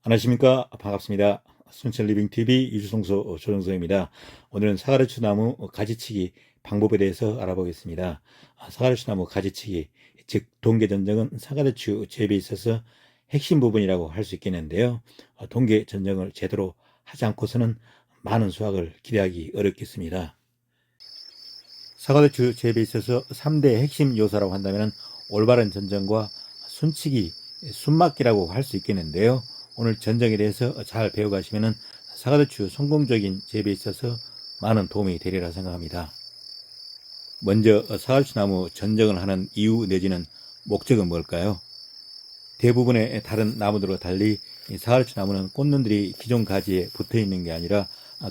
안녕하십니까. 반갑습니다. 순천리빙TV 이주성소 조정서입니다. 오늘은 사과대추 나무 가지치기 방법에 대해서 알아보겠습니다. 사과대추 나무 가지치기, 즉 동계전정은 사과대추 재배에 있어서 핵심 부분이라고 할 수 있겠는데요. 동계전정을 제대로 하지 않고서는 많은 수확을 기대하기 어렵겠습니다. 사과대추 재배에 있어서 3대 핵심 요소라고 한다면 올바른 전정과 순치기, 순막기라고 할 수 있겠는데요. 오늘 전정에 대해서 잘 배워가시면 사과대추 성공적인 재배에 있어서 많은 도움이 되리라 생각합니다. 먼저 사과대추 나무 전정을 하는 이유 내지는 목적은 뭘까요? 대부분의 다른 나무들과 달리 사과대추 나무는 꽃눈들이 기존 가지에 붙어 있는 게 아니라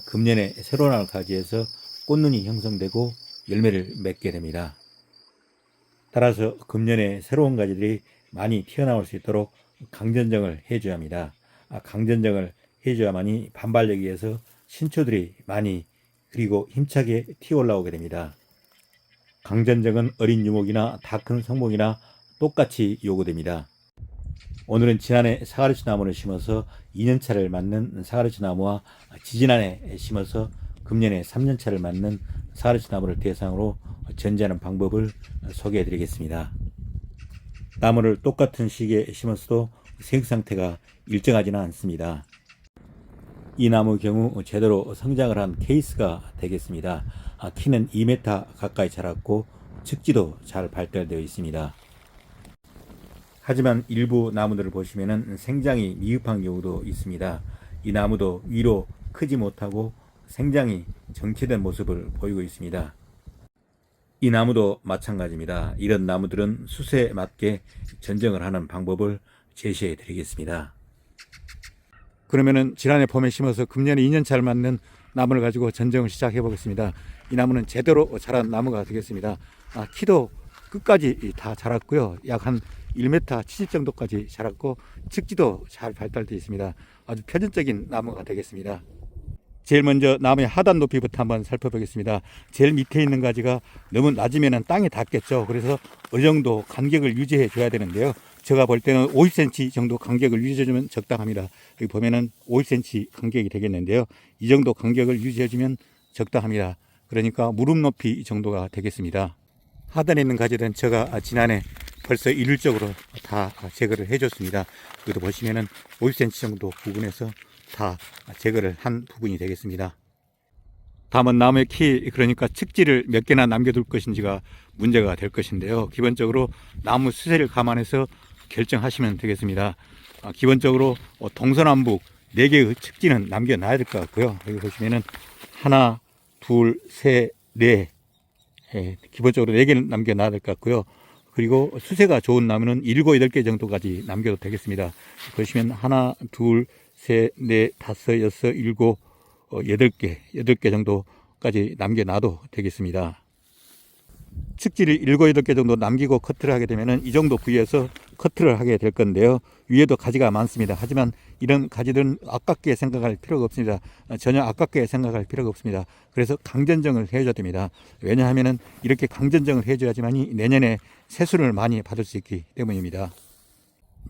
금년에 새로 나올 가지에서 꽃눈이 형성되고 열매를 맺게 됩니다. 따라서 금년에 새로운 가지들이 많이 튀어나올 수 있도록 강전정을 해줘야 합니다. 강전정을 해줘야만이 반발력에 의해서 신초들이 많이 그리고 힘차게 튀어 올라오게 됩니다. 강전정은 어린 유목이나 다 큰 성목이나 똑같이 요구됩니다. 오늘은 지난해 사과대추 나무를 심어서 2년차를 맞는 사과대추 나무와 지지난해 심어서 금년에 3년차를 맞는 사과대추 나무를 대상으로 전지하는 방법을 소개해 드리겠습니다. 나무를 똑같은 시기에 심었어도 생상태가 일정하지는 않습니다. 이 나무 경우 제대로 성장을 한 케이스가 되겠습니다. 키는 2m 가까이 자랐고 측지도 잘 발달되어 있습니다. 하지만 일부 나무들을 보시면 생장이 미흡한 경우도 있습니다. 이 나무도 위로 크지 못하고 생장이 정체된 모습을 보이고 있습니다. 이 나무도 마찬가지입니다. 이런 나무들은 수세에 맞게 전정을 하는 방법을 제시해 드리겠습니다. 그러면은 지난해 봄에 심어서 금년에 2년차를 맞는 나무를 가지고 전정을 시작해 보겠습니다. 이 나무는 제대로 자란 나무가 되겠습니다. 키도 끝까지 다 자랐고요. 약 한 1m 70 정도까지 자랐고 측지도 잘 발달되어 있습니다. 아주 표준적인 나무가 되겠습니다. 제일 먼저 나무의 하단 높이부터 한번 살펴보겠습니다. 제일 밑에 있는 가지가 너무 낮으면 땅에 닿겠죠. 그래서 어느 정도 간격을 유지해 줘야 되는데요. 제가 볼 때는 50cm 정도 간격을 유지해 주면 적당합니다. 여기 보면은 50cm 간격이 되겠는데요. 이 정도 간격을 유지해 주면 적당합니다. 그러니까 무릎 높이 정도가 되겠습니다. 하단에 있는 가지들은 제가 지난해 벌써 일률적으로 다 제거를 해줬습니다. 여기도 보시면은 50cm 정도 부분에서 다 제거를 한 부분이 되겠습니다. 다음은 나무의 키, 그러니까 측지를 몇 개나 남겨둘 것인지가 문제가 될 것인데요. 기본적으로 나무 수세를 감안해서 결정하시면 되겠습니다. 기본적으로 동서남북 4개의 측지는 남겨놔야 될 것 같고요. 여기 보시면은 하나, 둘, 셋, 넷, 기본적으로 4개는 남겨놔야 될 것 같고요. 그리고 수세가 좋은 나무는 7, 8개 정도까지 남겨도 되겠습니다. 보시면 하나, 둘, 셋, 넷, 다섯, 여섯, 일곱, 8개 정도까지 남겨놔도 되겠습니다. 측지를 7, 8개 정도 남기고 커트를 하게 되면 이 정도 부위에서 커트를 하게 될 건데요. 위에도 가지가 많습니다. 하지만 이런 가지들은 아깝게 생각할 필요가 없습니다. 전혀 아깝게 생각할 필요가 없습니다. 그래서 강전정을 해줘야 됩니다. 왜냐하면 이렇게 강전정을 해줘야지만이 내년에 세수를 많이 받을 수 있기 때문입니다.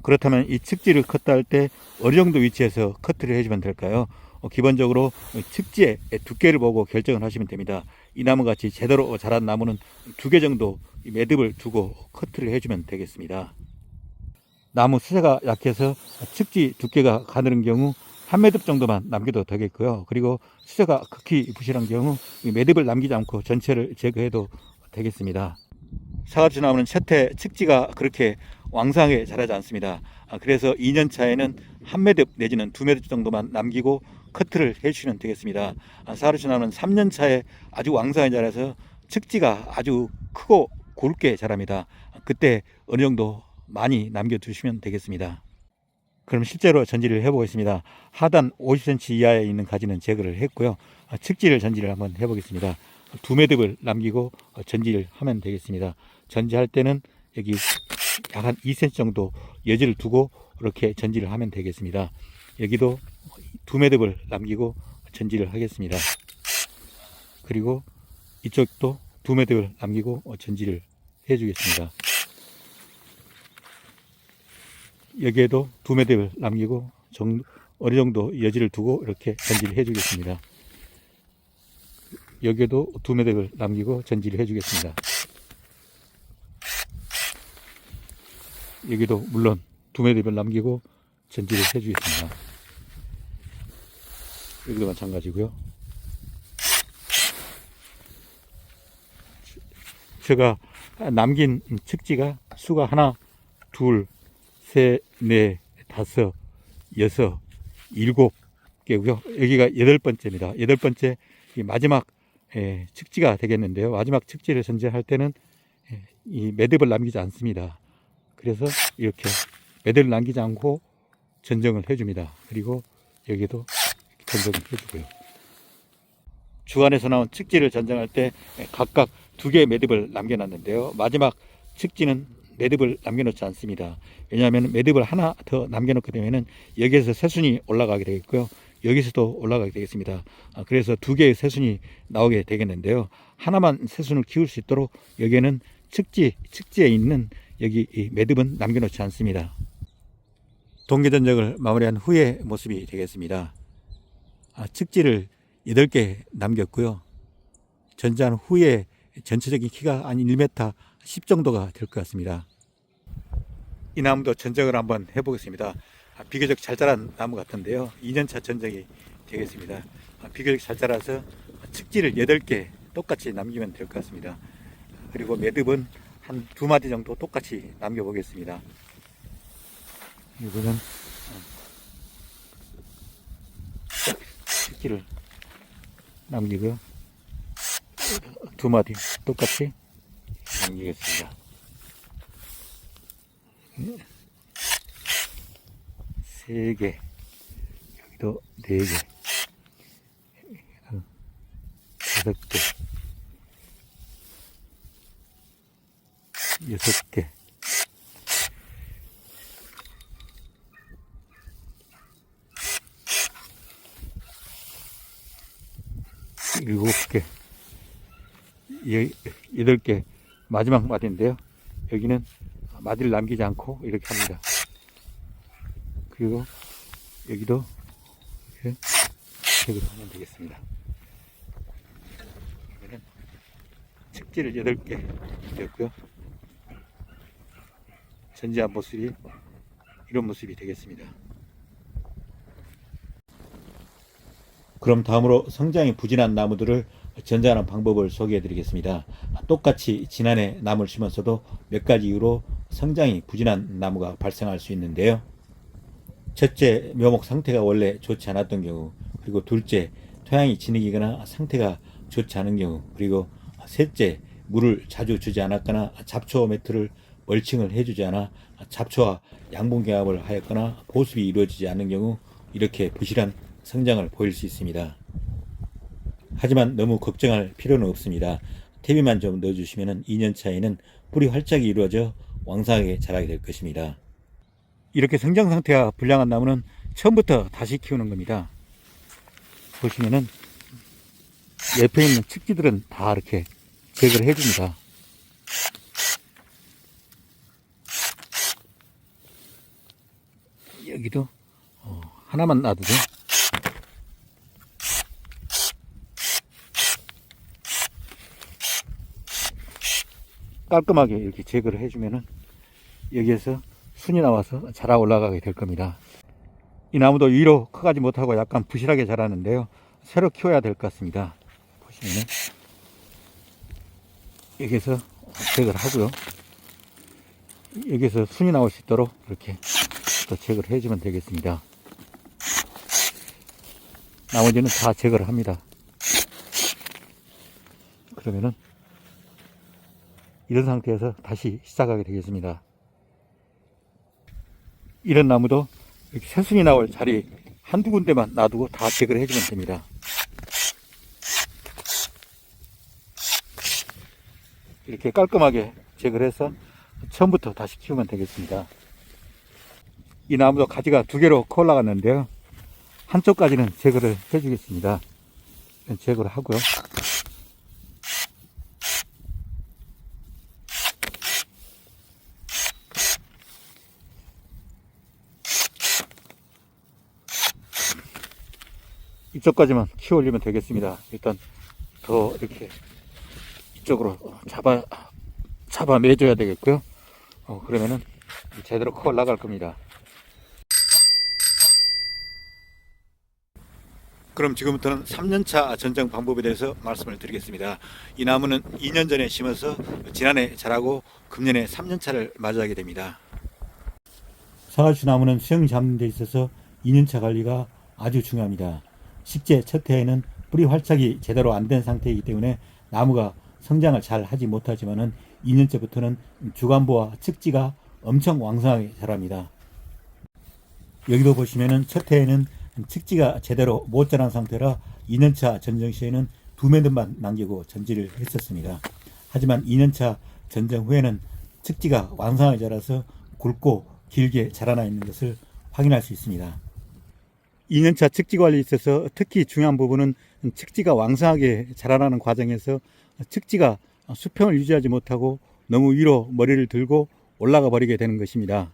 그렇다면 이 측지를 커트할 때 어느 정도 위치에서 커트를 해주면 될까요? 기본적으로 측지의 두께를 보고 결정을 하시면 됩니다. 이 나무같이 제대로 자란 나무는 2개 정도 매듭을 두고 커트를 해주면 되겠습니다. 나무 수세가 약해서 측지 두께가 가늘은 경우 한 매듭 정도만 남겨도 되겠고요. 그리고 수세가 극히 부실한 경우 매듭을 남기지 않고 전체를 제거해도 되겠습니다. 사과대추 나무는 첫해 측지가 그렇게 왕성하게 자라지 않습니다. 그래서 2년 차에는 한 매듭 내지는 2매듭 정도만 남기고 커트를 해주시면 되겠습니다. 사과대추 나무는 3년 차에 아주 왕성하게 자라서 측지가 아주 크고 굵게 자랍니다. 그때 어느 정도 많이 남겨두시면 되겠습니다. 그럼 실제로 전지를 해보겠습니다. 하단 50cm 이하에 있는 가지는 제거를 했고요. 측지를 전지를 한번 해보겠습니다. 2매듭을 남기고 전지를 하면 되겠습니다. 전지할 때는 여기 약 한 2cm 정도 여지를 두고 이렇게 전지를 하면 되겠습니다. 여기도 2매듭을 남기고 전지를 하겠습니다. 그리고 이쪽도 2매듭을 남기고 전지를 해주겠습니다. 여기에도 2매듭을 남기고 어느 정도 여지를 두고 이렇게 전지를 해주겠습니다. 여기에도 2매듭을 남기고 전지를 해주겠습니다. 여기도 물론 2매듭을 남기고 전지를 해주겠습니다. 여기도 마찬가지고요. 제가 남긴 측지가 수가 하나, 둘, 셋, 넷, 다섯, 여섯, 7개고요. 여기가 8번째입니다. 8번째 마지막 측지가 되겠는데요. 마지막 측지를 전제할 때는 이 매듭을 남기지 않습니다. 그래서 이렇게 매듭을 남기지 않고 전정을 해줍니다. 그리고 여기도 전정을 해주고요. 주안에서 나온 측지를 전정할 때 각각 2개의 매듭을 남겨놨는데요. 마지막 측지는 매듭을 남겨놓지 않습니다. 왜냐하면 매듭을 하나 더 남겨놓게 되면 여기에서 새순이 올라가게 되겠고요. 여기서도 올라가게 되겠습니다. 그래서 2개의 새순이 나오게 되겠는데요. 하나만 새순을 키울 수 있도록 여기에는 측지에 있는 여기 이 매듭은 남겨놓지 않습니다. 동계전적을 마무리한 후의 모습이 되겠습니다. 측지를 8개 남겼고요. 전지한 후에 전체적인 키가 한 1m 10 정도가 될 것 같습니다. 이 나무도 전정을 한번 해보겠습니다. 비교적 잘 자란 나무 같은데요. 2년차 전정이 되겠습니다. 비교적 잘 자라서 측지를 8개 똑같이 남기면 될 것 같습니다. 그리고 매듭은 한 2마디 정도 똑같이 남겨보겠습니다. 이거는 측지를 남기고요. 2마디 똑같이 남기겠습니다. 3개, 여기도 4개, 5개, 6개, 7개, 8개 마지막 마디인데요. 여기는 마디를 남기지 않고 이렇게 합니다. 그리고 여기도 이렇게 색을 하면 되겠습니다. 그러면 측지를 8개 되었고요. 전지한 모습이 이런 모습이 되겠습니다. 그럼 다음으로 성장이 부진한 나무들을 전자하는 방법을 소개해 드리겠습니다. 똑같이 지난해 나무를 심었어도 몇 가지 이유로 성장이 부진한 나무가 발생할 수 있는데요. 첫째, 묘목 상태가 원래 좋지 않았던 경우, 그리고 둘째, 토양이 진흙이거나 상태가 좋지 않은 경우, 그리고 셋째, 물을 자주 주지 않았거나 잡초 매트를 멀칭을 해주지 않아 잡초와 양분경합을 하였거나 보습이 이루어지지 않은 경우 이렇게 부실한 성장을 보일 수 있습니다. 하지만 너무 걱정할 필요는 없습니다. 퇴비만 좀 넣어주시면 2년 차에는 뿌리 활짝이 이루어져 왕성하게 자라게 될 것입니다. 이렇게 성장 상태가 불량한 나무는 처음부터 다시 키우는 겁니다. 보시면은 옆에 있는 측지들은 다 이렇게 제거를 해줍니다. 여기도 하나만 놔두죠. 깔끔하게 이렇게 제거를 해주면은 여기에서 순이 나와서 자라 올라가게 될 겁니다. 이 나무도 위로 커가지 못하고 약간 부실하게 자라는데요. 새로 키워야 될 것 같습니다. 보시면은 여기서 제거를 하고요. 여기서 순이 나올 수 있도록 이렇게 또 제거를 해주면 되겠습니다. 나머지는 다 제거를 합니다. 그러면은 이런 상태에서 다시 시작하게 되겠습니다. 이런 나무도 이렇게 새순이 나올 자리 한두 군데만 놔두고 다 제거를 해주면 됩니다. 이렇게 깔끔하게 제거를 해서 처음부터 다시 키우면 되겠습니다. 이 나무도 가지가 2개로 커 올라갔는데요. 한쪽까지는 제거를 해주겠습니다. 제거를 하고요. 이쪽까지만 키워 올리면 되겠습니다. 일단 더 이렇게 이쪽으로 잡아 매줘야 되겠고요. 그러면은 제대로 커 올라갈 겁니다. 그럼 지금부터는 3년차 전정 방법에 대해서 말씀을 드리겠습니다. 이 나무는 2년 전에 심어서 지난해 자라고 금년에 3년차를 맞이하게 됩니다. 사과추 나무는 수영 잡는 데 있어서 2년차 관리가 아주 중요합니다. 식재 첫 해에는 뿌리 활착이 제대로 안 된 상태이기 때문에 나무가 성장을 잘 하지 못하지만은 2년째부터는 주간부와 측지가 엄청 왕성하게 자랍니다. 여기도 보시면은 첫 해에는 측지가 제대로 못 자란 상태라 2년차 전정 시에는 2매듭만 남기고 전지를 했었습니다. 하지만 2년차 전정 후에는 측지가 왕성하게 자라서 굵고 길게 자라나 있는 것을 확인할 수 있습니다. 2년차 측지 관리에 있어서 특히 중요한 부분은 측지가 왕성하게 자라나는 과정에서 측지가 수평을 유지하지 못하고 너무 위로 머리를 들고 올라가 버리게 되는 것입니다.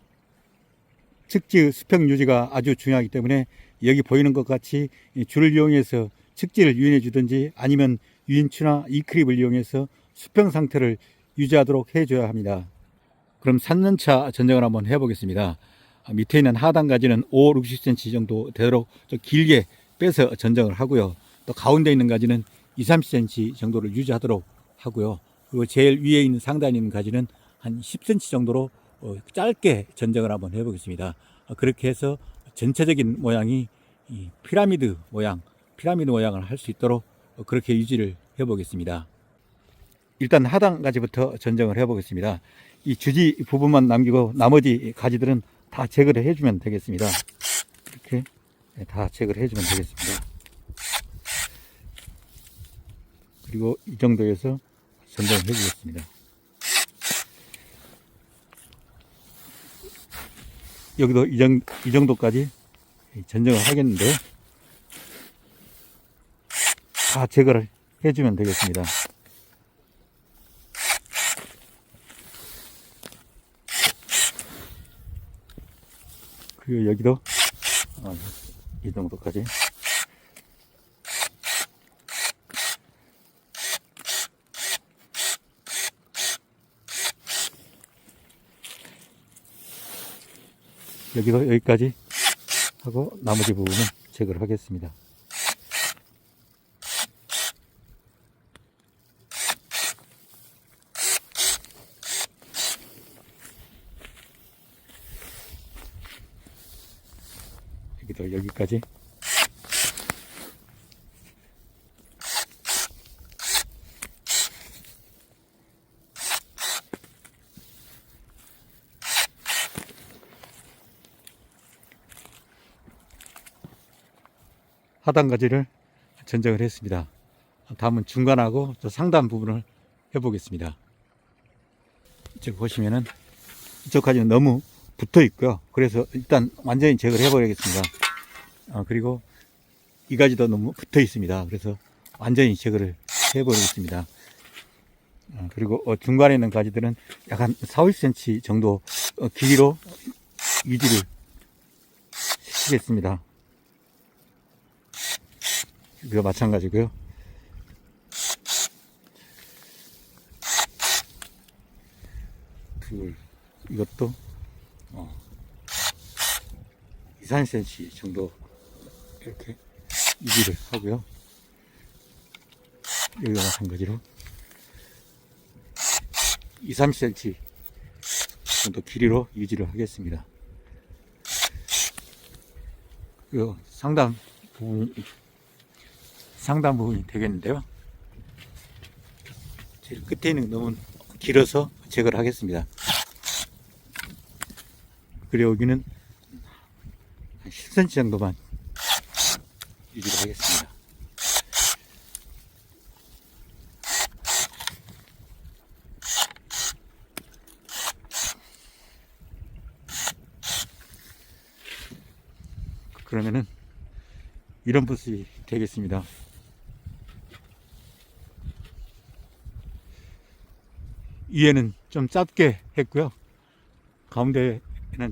측지의 수평 유지가 아주 중요하기 때문에 여기 보이는 것 같이 줄을 이용해서 측지를 유인해 주든지 아니면 유인추나 이크립을 이용해서 수평 상태를 유지하도록 해줘야 합니다. 그럼 3년차 전정을 한번 해보겠습니다. 밑에 있는 하단 가지는 5, 60cm 정도 되도록 길게 빼서 전정을 하고요. 또 가운데 있는 가지는 2, 30cm 정도를 유지하도록 하고요. 그리고 제일 위에 있는 상단에 있는 가지는 한 10cm 정도로 짧게 전정을 한번 해보겠습니다. 그렇게 해서 전체적인 모양이 피라미드 모양을 할 수 있도록 그렇게 유지를 해보겠습니다. 일단 하단 가지부터 전정을 해보겠습니다. 이 주지 부분만 남기고 나머지 가지들은 다 제거를 해주면 되겠습니다. 이렇게 다 제거를 해주면 되겠습니다. 그리고 이 정도에서 전정을 해주겠습니다. 여기도 이 정도까지 전정을 하겠는데요. 다 제거를 해주면 되겠습니다. 그리고 여기도 이 정도까지 여기도 여기까지 하고 나머지 부분은 제거를 하겠습니다. 여기도 여기까지 하단 가지를 전정을 했습니다. 다음은 중간하고 또 상단 부분을 해보겠습니다. 지금 보시면은 이쪽 가지는 너무 붙어 있고요. 그래서 일단 완전히 제거를 해버리겠습니다. 그리고 이 가지도 너무 붙어 있습니다. 그래서 완전히 제거를 해버리겠습니다. 그리고 중간에 있는 가지들은 약간 4, 50cm 정도 길이로 유지를 시키겠습니다. 이거 마찬가지고요. 이것도 2, 3cm 정도 이렇게 유지를 하고요. 여기가 마찬가지로 2, 30cm 정도 길이로 유지를 하겠습니다. 그리고 상단 부분이 되겠는데요. 제일 끝에 있는 너무 길어서 제거를 하겠습니다. 그리고 여기는 한 10cm 정도만 유지를 하겠습니다. 그러면은 이런 모습이 되겠습니다. 위에는 좀 짧게 했고요. 가운데는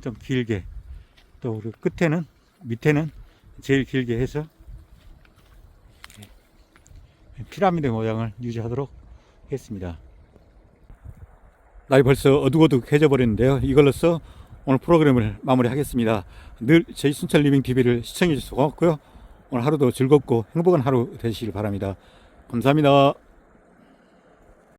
좀 길게, 또 끝에는, 밑에는 제일 길게 해서 피라미드 모양을 유지하도록 했습니다. 날이 벌써 어둑어둑해져 버렸는데요. 이걸로써 오늘 프로그램을 마무리하겠습니다. 늘 저희 순찰 리빙 TV를 시청해 주셔서 고맙고요. 오늘 하루도 즐겁고 행복한 하루 되시길 바랍니다. 감사합니다.